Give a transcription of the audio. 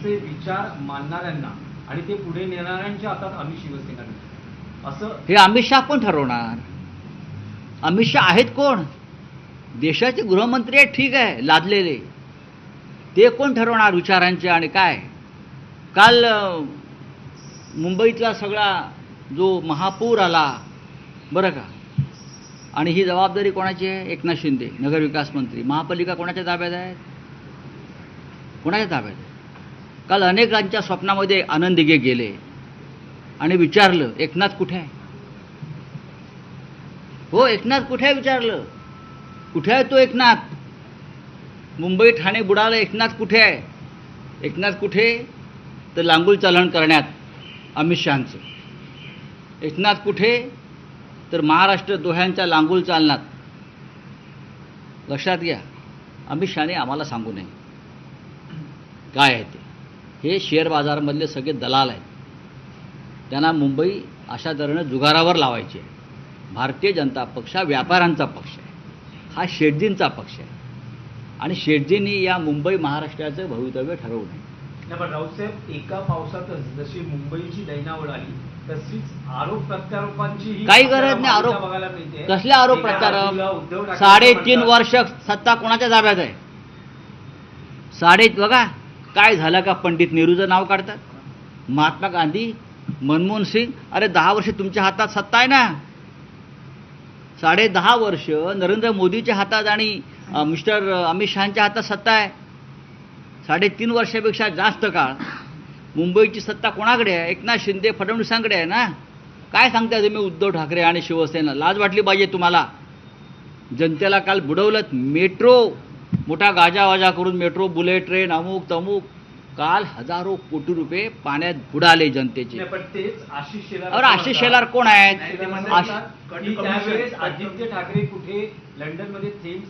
त्यांचे विचार मानणाऱ्यांना आणि ते पुढे नेणाऱ्यांच्या हातात आम्ही शिवसेना देऊ असं हे अमित शहा पण ठरवणार. अमित शहा आहेत कोण? देशाचे गृहमंत्री आहेत, ठीक आहे, लादलेले. ते कोण ठरवणार विचारांचे आणि काय? काल मुंबईतला सगळा जो महापूर आला बरं का, आणि ही जबाबदारी कोणाची आहे? एकनाथ शिंदे नगरविकास मंत्री. महापालिका कोणाच्या ताब्यात आहे? कोणाच्या ताब्यात आहे? काल अनेकांच्या स्वप्नामध्ये आनंद दिघे गेले आणि विचारलं एकनाथ कुठे आहे? हो, एकनाथ कुठे आहे विचारलं. कुठे आहे तो एकनाथ? मुंबई ठाणे बुडालं, एकनाथ कुठे आहे? एकनाथ कुठे? तर लांगुल चालन करण्यात अमित शहांचं. एकनाथ कुठे? तर महाराष्ट्र दोह्यांच्या लांगुल चालनात. लक्षात घ्या, अमित शहाने आम्हाला सांगू नये काय आहे ते. हे शेअर बाजारामधले सगळे दलाल आहेत. त्यांना मुंबई अशा तऱ्हेनं जुगारावर लावायची आहे. भारतीय जनता पक्ष हा व्यापाऱ्यांचा पक्ष आहे, हा शेटजींचा पक्ष आहे आणि शेटजींनी या मुंबई महाराष्ट्राचं भवितव्य ठरवू नये. पण राऊतसाहेब, एका पावसातच जशी मुंबईची दैनावळ आली तशीच आरोप प्रत्यारोपांची काही गरज नाही. आरोप बघायला मिळते. कसले आरोप प्रत्यारोप? 3.5 वर्ष सत्ता कोणाच्या ताब्यात आहे? बघा काय झालं का? पंडित नेहरूचं नाव काढतात, महात्मा गांधी, मनमोहन सिंग. अरे 10 वर्ष तुमच्या हातात सत्ता आहे ना. 10.5 वर्ष नरेंद्र मोदीच्या हातात आणि मिस्टर अमित शहांच्या हातात सत्ता आहे. 3.5 वर्षापेक्षा जास्त काळ मुंबईची सत्ता कोणाकडे आहे? एकनाथ शिंदे फडणवीसांकडे आहे ना. काय सांगताय तुम्ही उद्धव ठाकरे आणि शिवसेना? लाज वाटली पाहिजे तुम्हाला. जनतेला काल बुडवलं. मेट्रो मोठा गाजावाजा करून मेट्रो, बुलेट ट्रेन, अमुक तमुक. काल हजारो कोटी रुपये पाण्यात बुडाले जनतेचे. पण तेच आशिष शेलार. अरे आशिष शेलार कोण आहेत? आदित्य ठाकरे कुठे लंडनमध्ये थेम्स